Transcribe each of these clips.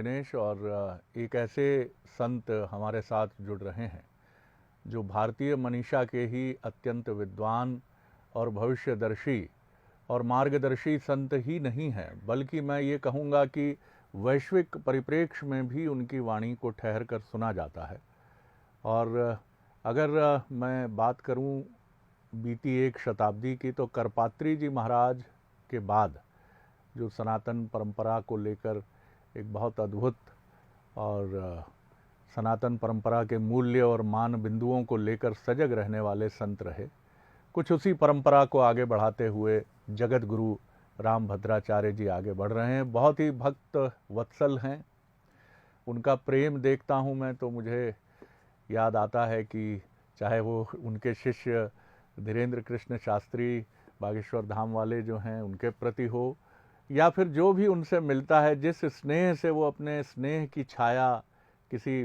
दिनेश और एक ऐसे संत हमारे साथ जुड़ रहे हैं जो भारतीय मनीषा के ही अत्यंत विद्वान और भविष्यदर्शी और मार्गदर्शी संत ही नहीं हैं, बल्कि मैं ये कहूँगा कि वैश्विक परिप्रेक्ष्य में भी उनकी वाणी को ठहर कर सुना जाता है। और अगर मैं बात करूं बीती एक शताब्दी की, तो करपात्री जी महाराज के बाद जो सनातन परंपरा को लेकर एक बहुत अद्भुत और सनातन परंपरा के मूल्य और मान बिंदुओं को लेकर सजग रहने वाले संत रहे, कुछ उसी परंपरा को आगे बढ़ाते हुए जगत गुरु राम भद्राचार्य जी आगे बढ़ रहे हैं। बहुत ही भक्त वत्सल हैं। उनका प्रेम देखता हूं मैं तो मुझे याद आता है कि चाहे वो उनके शिष्य धीरेन्द्र कृष्ण शास्त्री बागेश्वर धाम वाले जो हैं उनके प्रति हो, या फिर जो भी उनसे मिलता है, जिस स्नेह से वो अपने स्नेह की छाया किसी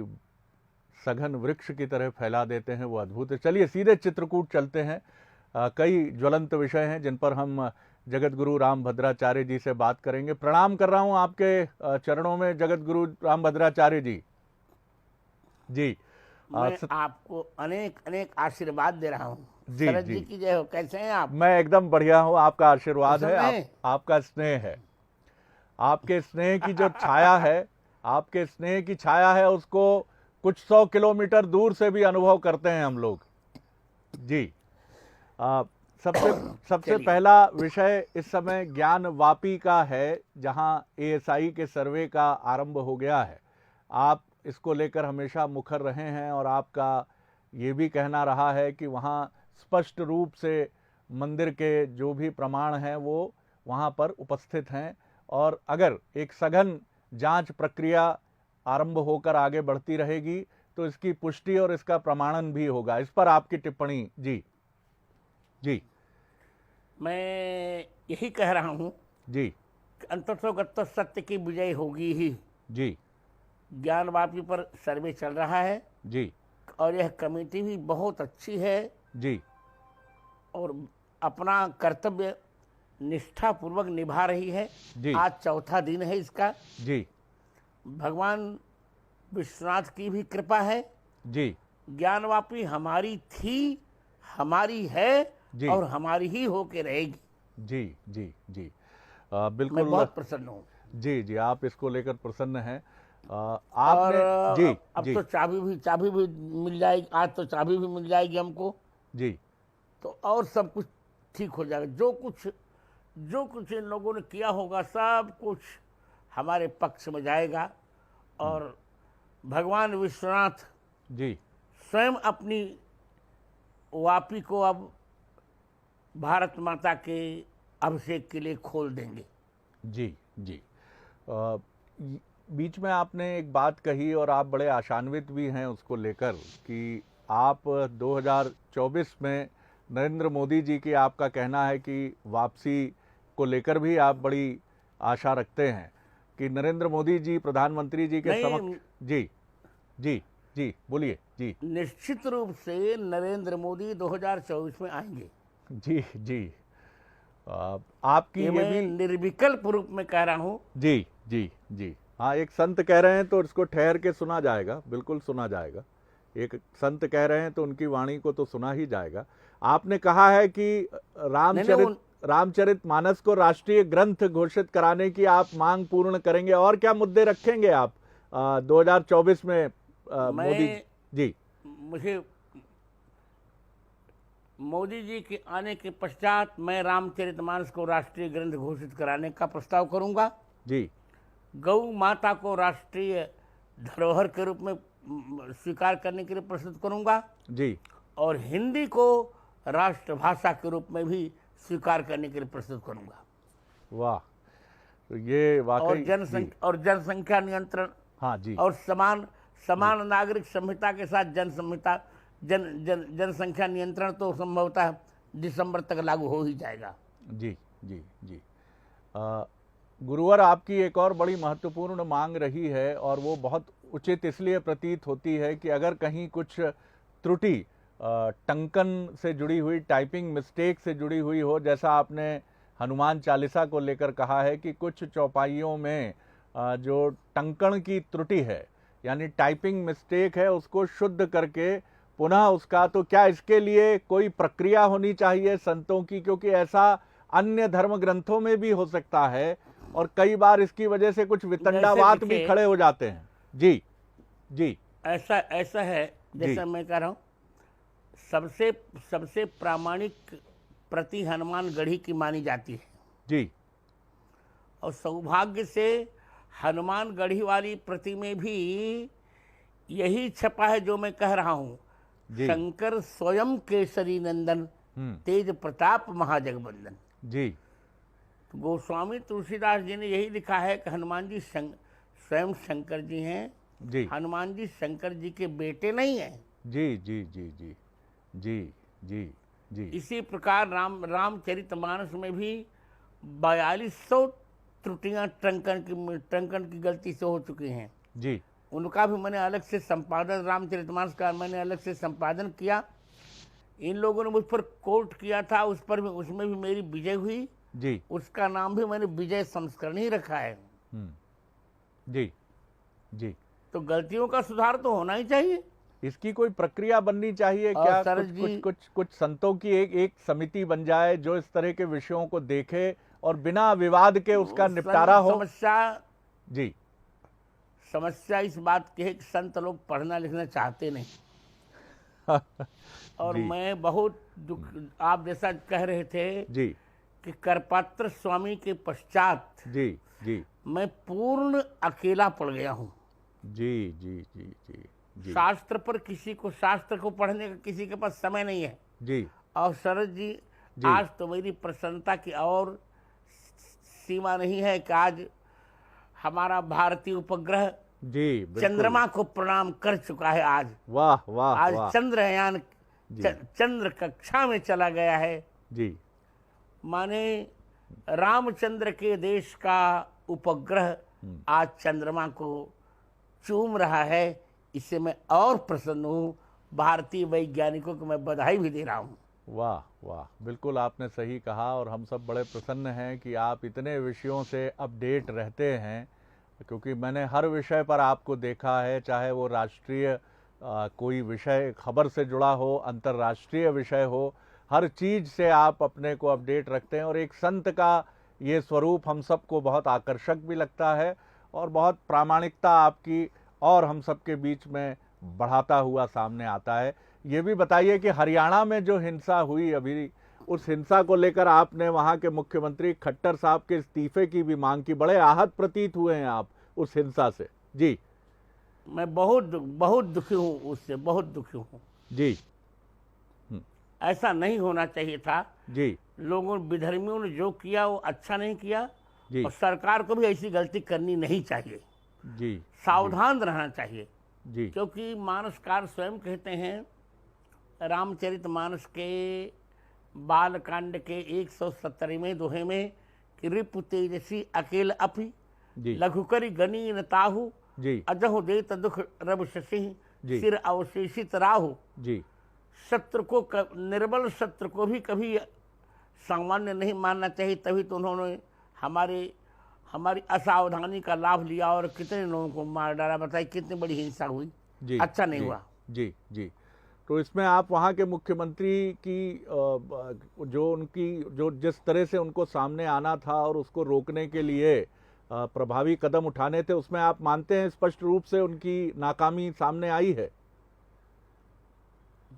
सघन वृक्ष की तरह फैला देते हैं, वो अद्भुत है। चलिए सीधे चित्रकूट चलते हैं। कई ज्वलंत विषय हैं जिन पर हम जगत गुरु राम भद्राचार्य जी से बात करेंगे। प्रणाम कर रहा हूं आपके चरणों में जगत गुरु राम भद्राचार्य जी। जी मैं आपको अनेक अनेक आशीर्वाद दे रहा हूँ। जी शरद जी जी की जय हो। कैसे हैं आप? मैं एकदम बढ़िया हूँ। आपका आशीर्वाद है, आपका स्नेह है, आपके स्नेह की जो छाया है, आपके स्नेह की छाया है, उसको कुछ 100 किलोमीटर दूर से भी अनुभव करते हैं हम लोग। जी सबसे पहला विषय इस समय ज्ञान वापी का है, जहां एएसआई के सर्वे का आरंभ हो गया है। आप इसको लेकर हमेशा मुखर रहे हैं और आपका ये भी कहना रहा है कि वहाँ स्पष्ट रूप से मंदिर के जो भी प्रमाण हैं वो वहाँ पर उपस्थित हैं, और अगर एक सघन जांच प्रक्रिया आरंभ होकर आगे बढ़ती रहेगी तो इसकी पुष्टि और इसका प्रमाणन भी होगा। इस पर आपकी टिप्पणी। जी जी मैं यही कह रहा हूँ जी कि अंततोगत्तो सत्य की विजय होगी ही। जी ज्ञान वापी पर सर्वे चल रहा है जी और यह कमेटी भी बहुत अच्छी है जी और अपना कर्तव्य निष्ठापूर्वक निभा रही है। जी आज चौथा दिन है इसका। जी भगवान विश्वनाथ की भी कृपा है। जी ज्ञानवापी हमारी थी, हमारी है जी और हमारी ही होके रहेगी। जी जी जी बिल्कुल, मैं बहुत प्रसन्न हूँ। जी जी आप इसको लेकर प्रसन्न हैं। और आपने जी अब जी तो चाबी भी मिल जाएगी। आज तो चाबी भी मिल जाएगी हमको, जी तो और सब कुछ ठीक हो जाएगा। जो कुछ इन लोगों ने किया होगा सब कुछ हमारे पक्ष में जाएगा और भगवान विश्वनाथ जी स्वयं अपनी वापी को अब भारत माता के अभिषेक के लिए खोल देंगे। जी जी बीच में आपने एक बात कही और आप बड़े आशान्वित भी हैं उसको लेकर कि आप 2024 में नरेंद्र मोदी जी की, आपका कहना है कि वापसी को लेकर भी आप बड़ी आशा रखते हैं कि नरेंद्र मोदी जी प्रधानमंत्री जी के समक्ष। जी जी जी बोलिए। जी निश्चित रूप से नरेंद्र मोदी 2024 में आएंगे। जी जी आपकी ये मैं भी निर्विकल्प रूप में कह रहा हूँ। जी जी जी हाँ, एक संत कह रहे हैं तो इसको ठहर के सुना जाएगा, बिल्कुल सुना जाएगा। एक संत कह रहे हैं तो उनकी वाणी को तो सुना ही जाएगा। आपने कहा है कि रामचरित मानस को राष्ट्रीय ग्रंथ घोषित कराने की आप मांग पूर्ण करेंगे, और क्या मुद्दे रखेंगे आप 2024 में मोदी जी? मुझे मोदी जी के आने के पश्चात मैं रामचरितमानस को राष्ट्रीय ग्रंथ घोषित कराने का प्रस्ताव करूंगा। जी गौ माता को राष्ट्रीय धरोहर के रूप में स्वीकार करने के लिए प्रस्तुत करूंगा जी, और हिंदी को राष्ट्रभाषा के रूप में भी स्वीकार करने के लिए प्रस्तुत करूंगा। वाह, तो ये वाकई और जनसंख्या नियंत्रण, हाँ जी, और समान नागरिक संहिता के साथ जनसंख्या नियंत्रण तो संभवतः दिसंबर तक लागू हो ही जाएगा। जी जी जी गुरुवर, आपकी एक और बड़ी महत्वपूर्ण मांग रही है और वो बहुत उचित इसलिए प्रतीत होती है कि अगर कहीं कुछ त्रुटि टंकन से जुड़ी हुई, टाइपिंग मिस्टेक से जुड़ी हुई हो, जैसा आपने हनुमान चालीसा को लेकर कहा है कि कुछ चौपाइयों में जो टंकण की त्रुटि है यानी टाइपिंग मिस्टेक है उसको शुद्ध करके पुनः उसका, तो क्या इसके लिए कोई प्रक्रिया होनी चाहिए संतों की, क्योंकि ऐसा अन्य धर्म ग्रंथों में भी हो सकता है और कई बार इसकी वजह से कुछ वितंडावाद भी खड़े हो जाते हैं। जी जी, ऐसा ऐसा है, जैसा मैं कह रहा हूँ, सबसे प्रामाणिक प्रति हनुमानगढ़ी की मानी जाती है जी, और सौभाग्य से हनुमानगढ़ी वाली प्रति में भी यही छपा है जो मैं कह रहा हूँ, शंकर स्वयं केसरी नंदन, तेज प्रताप महाजगबंदन। जी, तो गोस्वामी तुलसीदास जी ने यही लिखा है कि हनुमान जी स्वयं शंकर जी हैं जी, हनुमान जी शंकर जी के बेटे नहीं हैं। जी जी जी जी जी जी जी। इसी प्रकार रामचरितमानस में भी 4200 त्रुटियां टंकन की गलती से हो चुकी हैं जी, उनका भी मैंने अलग से संपादन, रामचरितमानस का मैंने अलग से संपादन किया। इन लोगों ने मुझ पर कोर्ट किया था, उसमें भी मेरी विजय हुई जी, उसका नाम भी मैंने विजय संस्करण ही रखा है। जी जी। तो गलतियों का सुधार तो होना ही चाहिए, इसकी कोई प्रक्रिया बननी चाहिए क्या? कुछ संतों की एक समिति बन जाए जो इस तरह के विषयों को देखे और बिना विवाद के उसका निपटारा हो। समस्या इस बात की है कि संत लोग पढ़ना लिखना चाहते नहीं और मैं बहुत दुख, आप जैसा कह रहे थे जी कि करपात्र स्वामी के पश्चात जी जी मैं पूर्ण अकेला पड़ गया हूँ। जी जी जी जी जी। शास्त्र को पढ़ने का किसी के पास समय नहीं है जी। और शरद जी, आज तो मेरी प्रसन्नता की और सीमा नहीं है कि आज हमारा भारतीय उपग्रह जी चंद्रमा को प्रणाम कर चुका है। आज वाह वाह, आज वाह। चंद्रयान चंद्र कक्षा में चला गया है जी। माने रामचंद्र के देश का उपग्रह आज चंद्रमा को चूम रहा है। इससे मैं और प्रसन्न हूँ, भारतीय वैज्ञानिकों को मैं बधाई भी दे रहा हूँ। वाह वाह, बिल्कुल आपने सही कहा और हम सब बड़े प्रसन्न हैं कि आप इतने विषयों से अपडेट रहते हैं, क्योंकि मैंने हर विषय पर आपको देखा है, चाहे वो राष्ट्रीय कोई विषय खबर से जुड़ा हो, अंतर्राष्ट्रीय विषय हो, हर चीज़ से आप अपने को अपडेट रखते हैं और एक संत का ये स्वरूप हम सबको बहुत आकर्षक भी लगता है और बहुत प्रामाणिकता आपकी और हम सबके बीच में बढ़ाता हुआ सामने आता है। ये भी बताइए कि हरियाणा में जो हिंसा हुई अभी, उस हिंसा को लेकर आपने वहाँ के मुख्यमंत्री खट्टर साहब के इस्तीफे की भी मांग की, बड़े आहत प्रतीत हुए हैं आप उस हिंसा से। जी, मैं बहुत दुखी हूँ, उससे बहुत दुखी हूँ जी। ऐसा नहीं होना चाहिए था जी। लोगों विधर्मियों ने जो किया वो अच्छा नहीं किया जी। और सरकार को भी ऐसी गलती करनी नहीं चाहिए जी। सावधान रहना चाहिए जी। क्योंकि मानसकार स्वयं कहते हैं रामचरितमानस के बालकांड के 170वें दोहे में कि रिपु तेजसी अकेल अपि लघुकरी गनी न ताहु अजहु देत दुख रब शशि सिर अवशेषित राहु। शत्रु को निर्बल शत्रु को भी कभी सामान्य नहीं मानना चाहिए। तभी तो उन्होंने हमारी असावधानी का लाभ लिया और कितने लोगों को मार डाला। बताइए कितनी बड़ी हिंसा हुई। अच्छा नहीं हुआ। जी जी। तो इसमें आप वहाँ के मुख्यमंत्री की जो जिस तरह से उनको सामने आना था और उसको रोकने के लिए प्रभावी कदम उठाने थे, उसमें आप मानते हैं स्पष्ट रूप से उनकी नाकामी सामने आई है?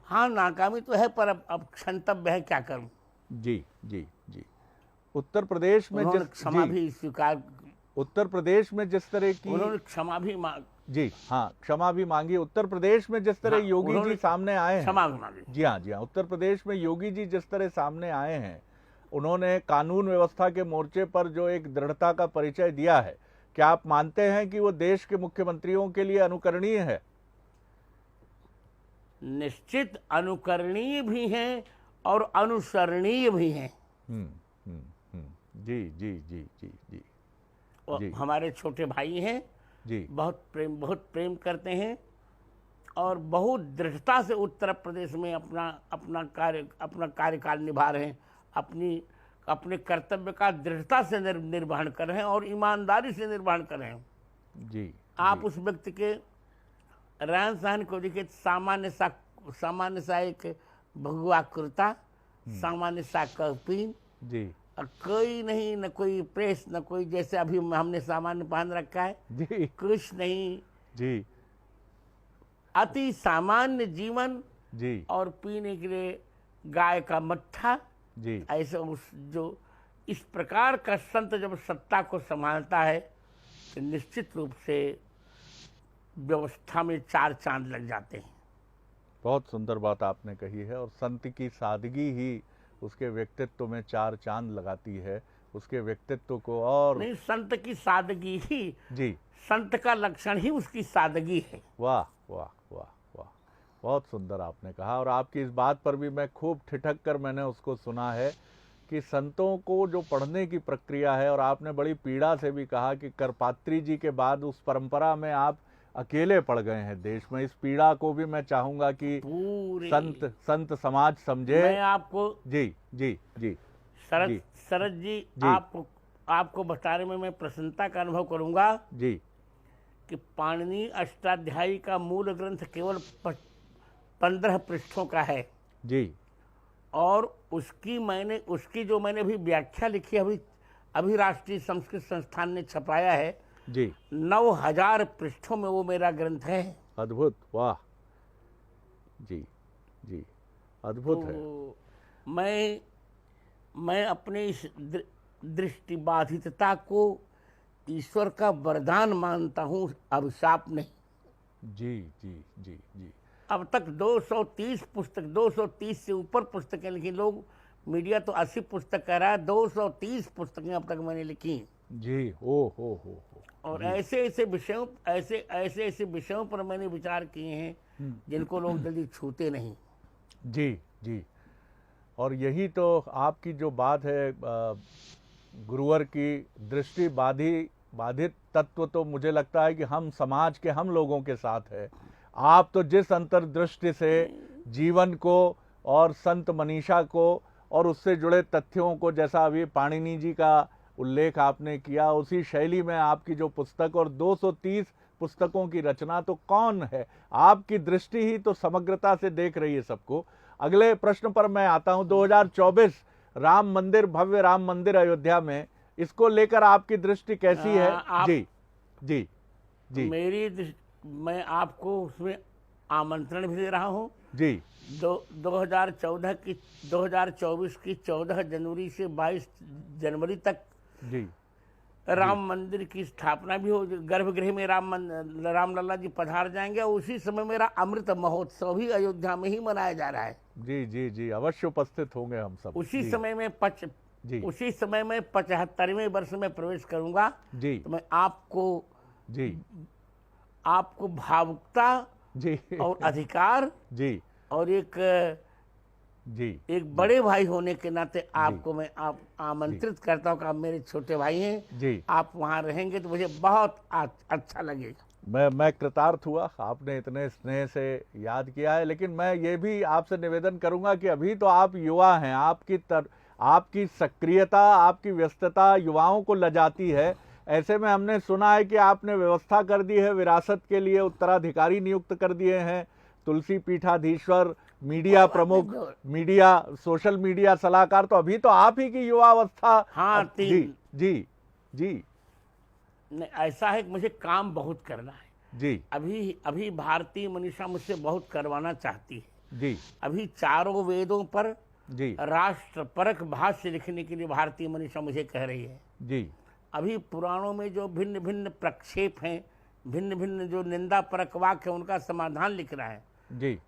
हाँ, नाकामी तो है, पर अब क्षंतव्य है, क्या करूं। जी जी जी। उत्तर प्रदेश में क्षमा भी स्वीकार, उत्तर प्रदेश में जिस तरह की उन्होंने क्षमा भी जी हाँ, क्षमा भी मांगी। उत्तर प्रदेश में जिस तरह योगी जी सामने आए हैं, क्षमा भी मांगी। जी हाँ, जी हाँ, उत्तर प्रदेश में योगी जी जिस तरह सामने आए हैं, उन्होंने कानून व्यवस्था के मोर्चे पर जो एक दृढ़ता का परिचय दिया है, क्या आप मानते हैं कि वो देश के मुख्यमंत्रियों के लिए अनुकरणीय है? निश्चित अनुकरणीय भी हैं और अनुसरणीय भी हैं। जी जी जी जी जी जी। हमारे छोटे भाई हैं जी, बहुत प्रेम करते हैं और बहुत दृढ़ता से उत्तर प्रदेश में अपना कार्यकाल निभा रहे हैं। अपनी अपने कर्तव्य का दृढ़ता से निर्वहन कर रहे हैं और ईमानदारी से निर्वहन कर रहे हैं। जी आप उस व्यक्ति के रहन सहन को देखिए, सामान्य सा एक भगवाकृता, सामान्य सा कपीन जी कोई नहीं, न कोई प्रेस, न कोई जैसे अभी हमने सामान्य पहन रखा है जी कुछ नहीं जी अति सामान्य जीवन जी और पीने के लिए गाय का मट्ठा। जी ऐसे उस जो इस प्रकार का संत जब सत्ता को संभालता है तो निश्चित रूप से व्यवस्था में 4 चांद लग जाते हैं। बहुत सुंदर बात आपने कही है। और संत की सादगी ही उसके व्यक्तित्व में 4 चांद लगाती है, उसके व्यक्तित्व को। और नहीं, संत की सादगी ही, जी, संत का लक्षण ही उसकी सादगी है। वाह वाह वाह वाह, बहुत सुंदर आपने कहा। और आपकी इस बात पर भी मैं खूब ठिठक कर मैंने उसको सुना है कि संतों को जो पढ़ने की प्रक्रिया है, और आपने बड़ी पीड़ा से भी कहा कि करपात्री जी के बाद उस परंपरा में आप अकेले पड़ गए हैं देश में। इस पीड़ा को भी मैं चाहूंगा कि संत समाज समझे। मैं आपको जी जी जी शरद जी आपको बताने में मैं प्रसन्नता का अनुभव करूंगा जी कि पाणिनि अष्टाध्यायी का मूल ग्रंथ केवल 15 पृष्ठों का है जी, और उसकी जो मैंने अभी व्याख्या लिखी है, अभी राष्ट्रीय संस्कृत संस्थान ने छपाया है जी, 9000 पृष्ठों में वो मेरा ग्रंथ है। अद्भुत, वाह जी जी, अद्भुत तो है। मैं अपने इस दृष्टिबाधितता को ईश्वर का वरदान मानता हूँ, अभिशाप नहीं। जी जी जी जी, अब तक 230 से ऊपर पुस्तकें लिखी। लोग, मीडिया तो 80 पुस्तक कह रहा है, 230 पुस्तकें अब तक मैंने लिखी जी। ओ हो। और ऐसे विषयों पर मैंने विचार किए हैं जिनको लोग जल्दी छूते नहीं। जी जी, और यही तो आपकी जो बात है, गुरुवर की दृष्टि बाधित तत्व तो मुझे लगता है कि हम समाज के हम लोगों के साथ है। आप तो जिस अंतर्दृष्टि से जीवन को और संत मनीषा को और उससे जुड़े तथ्यों को, जैसा अभी पाणिनि जी का उल्लेख आपने किया, उसी शैली में आपकी जो पुस्तक, और 230 पुस्तकों की रचना, तो कौन है, आपकी दृष्टि ही तो समग्रता से देख रही है सबको। अगले प्रश्न पर मैं आता हूं। 2024 राम मंदिर, भव्य राम मंदिर अयोध्या में, इसको लेकर आपकी दृष्टि कैसी है? जी जी जी, मैं आपको उसमें आमंत्रण भी दे रहा हूं जी। 2024 की 14 जनवरी से 22 जनवरी तक जी, राम मंदिर की स्थापना भी हो, गर्भगृह में रामलला जी पधार जाएंगे। उसी समय मेरा अमृत महोत्सव भी अयोध्या में ही मनाया जा रहा है। जी जी जी, अवश्य उपस्थित होंगे हम सब। उसी समय में 75वें वर्ष में प्रवेश करूंगा जी, तो मैं आपको भावुकता जी और अधिकार जी और एक बड़े भाई होने के नाते आपको मैं आमंत्रित करता हूँ कि आप मेरे छोटे भाई हैं जी, आप वहाँ रहेंगे तो मुझे बहुत अच्छा लगेगा। मैं कृतार्थ हुआ, आपने इतने स्नेह से याद किया है। लेकिन मैं ये भी आपसे निवेदन करूंगा कि अभी तो आप युवा हैं, आपकी सक्रियता, आपकी व्यस्तता युवाओं को लजाती है। ऐसे में हमने सुना है कि आपने व्यवस्था कर दी है, विरासत के लिए उत्तराधिकारी नियुक्त कर दिए हैं, तुलसी पीठाधीश्वर, मीडिया प्रमुख, सोशल मीडिया सलाहकार। तो अभी तो आप ही की युवावस्था। हाँ, जी जी जी, नहीं, ऐसा है कि मुझे काम बहुत करना है जी। अभी भारतीय मनीषा मुझसे बहुत करवाना चाहती है जी। अभी 4 वेदों पर जी, राष्ट्रपरक भाष्य लिखने के लिए भारतीय मनीषा मुझे कह रही है। जी, अभी पुराणों में जो भिन्न भिन्न प्रक्षेप हैं, भिन्न भिन्न जो निंदा परक वाक्य है, उनका समाधान लिख रहा है। जी,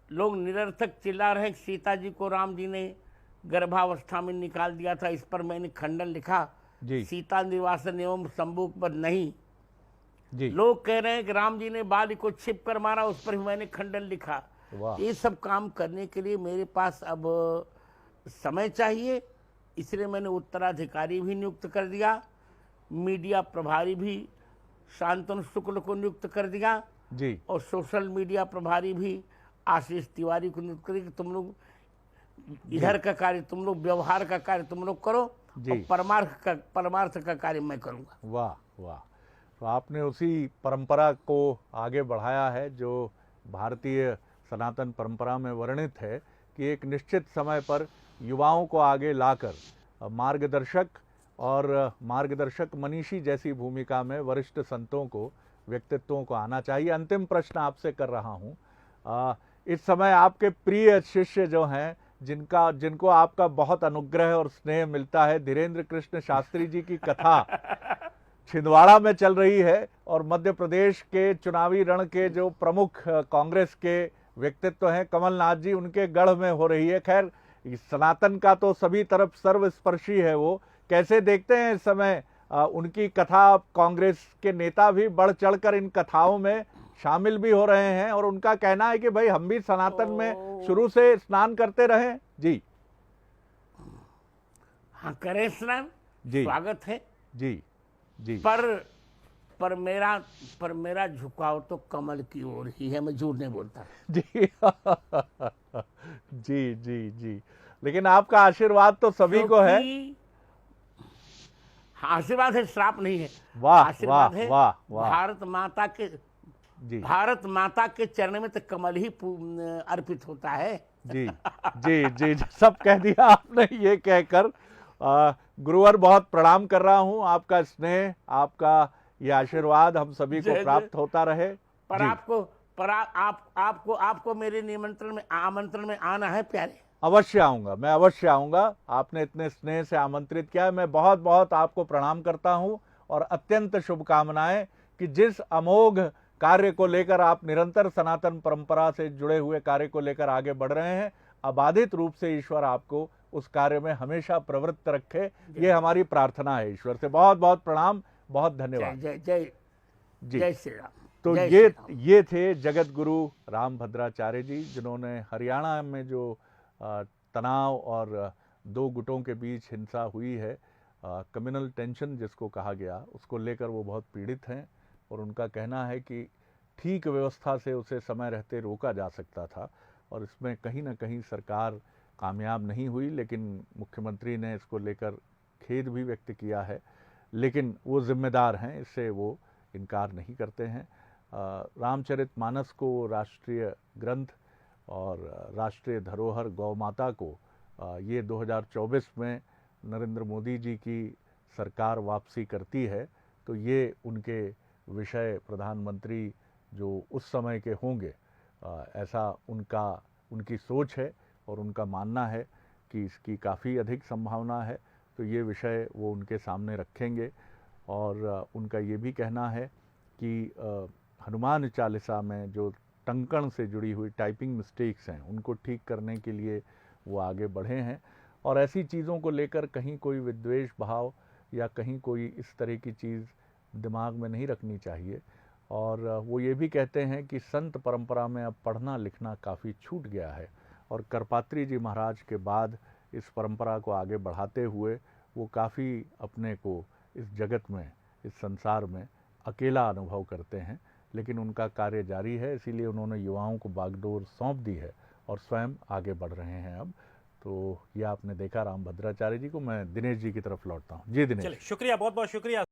लोग निरर्थक चिल्ला रहे हैं कि सीता जी को राम जी ने गर्भावस्था में निकाल दिया था। इस पर मैंने खंडन लिखा, सीता निर्वासन एवं संभोग पर नहीं। जी, लोग कह रहे हैं कि राम जी ने बाली को छिप कर मारा, उस पर भी मैंने खंडन लिखा। ये सब काम करने के लिए मेरे पास अब समय चाहिए, इसलिए मैंने उत्तराधिकारी भी नियुक्त कर दिया, मीडिया प्रभारी भी शांतनु शुक्ल को नियुक्त कर दिया जी, और सोशल मीडिया प्रभारी भी आशीष तिवारी को नियुक्त कर दिया। तुम लोग इधर का कार्य तुम लोग, व्यवहार का कार्य तुम लोग करो, जी। और परमार्थ का कार्य मैं करूँगा। वाह वाह। तो आपने उसी परंपरा को आगे बढ़ाया है जो भारतीय सनातन परंपरा में वर्णित है कि एक निश्चित समय पर युवाओं को आगे लाकर मार्गदर्शक और मार्गदर्शक मनीषी जैसी भूमिका में वरिष्ठ संतों को, व्यक्तित्वों को आना चाहिए। अंतिम प्रश्न आपसे कर रहा हूँ, इस समय आपके प्रिय शिष्य जो हैं, जिनको आपका बहुत अनुग्रह और स्नेह मिलता है, धीरेन्द्र कृष्ण शास्त्री जी की कथा छिंदवाड़ा में चल रही है और मध्य प्रदेश के चुनावी रण के जो प्रमुख कांग्रेस के व्यक्तित्व हैं कमलनाथ जी, उनके गढ़ में हो रही है। खैर, सनातन का तो सभी तरफ सर्वस्पर्शी है। वो कैसे देखते हैं इस समय उनकी कथा? कांग्रेस के नेता भी बढ़ चढ़कर इन कथाओं में शामिल भी हो रहे हैं और उनका कहना है कि भाई हम भी सनातन में शुरू से स्नान करते रहे। जी हाँ, करें स्नान, जी, स्वागत है जी जी। पर मेरा झुकाव तो कमल की ओर ही है, मैं झूठ नहीं बोलता। जी जी जी जी। लेकिन आपका आशीर्वाद तो सभी को है। आशीर्वाद है, श्राप नहीं है। वाह आशीर्वाद वाह है। वाह वाह। भारत माता के चरण में तो कमल ही अर्पित होता है। जी जी जी जी, सब कह दिया आपने। ये कहकर गुरुवर बहुत प्रणाम कर रहा हूँ। आपका स्नेह, आपका ये आशीर्वाद हम सभी को प्राप्त होता रहे। पर आपको मेरे आमंत्रण में आना है प्यारे। अवश्य आऊंगा, मैं अवश्य आऊंगा। आपने इतने स्नेह से आमंत्रित किया है। मैं बहुत बहुत आपको प्रणाम करता हूं और अत्यंत शुभकामनाएं कि जिस अमोघ कार्य को लेकर आप निरंतर सनातन परंपरा से जुड़े हुए कार्य को लेकर आगे बढ़ रहे हैं, अबाधित रूप से ईश्वर आपको उस कार्य में हमेशा प्रवृत्त रखे, ये हमारी प्रार्थना है। ईश्वर से बहुत बहुत प्रणाम, बहुत धन्यवाद। जय जय जी, जय श्री राम। तो ये थे जगत गुरु रामभद्राचार्य जी, जिन्होंने हरियाणा में जो तनाव और दो गुटों के बीच हिंसा हुई है, कम्युनल टेंशन जिसको कहा गया, उसको लेकर वो बहुत पीड़ित हैं और उनका कहना है कि ठीक व्यवस्था से उसे समय रहते रोका जा सकता था और इसमें कहीं ना कहीं सरकार कामयाब नहीं हुई। लेकिन मुख्यमंत्री ने इसको लेकर खेद भी व्यक्त किया है, लेकिन वो जिम्मेदार हैं, इससे वो इनकार नहीं करते हैं। रामचरितमानस को राष्ट्रीय ग्रंथ और राष्ट्रीय धरोहर गौ माता को ये 2024 में नरेंद्र मोदी जी की सरकार वापसी करती है, तो ये उनके विषय प्रधानमंत्री जो उस समय के होंगे, ऐसा उनकी सोच है और उनका मानना है कि इसकी काफ़ी अधिक संभावना है। तो ये विषय वो उनके सामने रखेंगे और उनका ये भी कहना है कि हनुमान चालीसा में जो टंकण से जुड़ी हुई टाइपिंग मिस्टेक्स हैं, उनको ठीक करने के लिए वो आगे बढ़े हैं और ऐसी चीज़ों को लेकर कहीं कोई विद्वेष भाव या कहीं कोई इस तरह की चीज़ दिमाग में नहीं रखनी चाहिए। और वो ये भी कहते हैं कि संत परंपरा में अब पढ़ना लिखना काफ़ी छूट गया है और करपात्री जी महाराज के बाद इस परंपरा को आगे बढ़ाते हुए वो काफ़ी अपने को इस जगत में, इस संसार में अकेला अनुभव करते हैं। लेकिन उनका कार्य जारी है, इसीलिए उन्होंने युवाओं को बागडोर सौंप दी है और स्वयं आगे बढ़ रहे हैं अब। तो ये आपने देखा रामभद्राचार्य जी को। मैं दिनेश जी की तरफ लौटता हूँ। जी दिनेश। चलिए, शुक्रिया, बहुत बहुत शुक्रिया।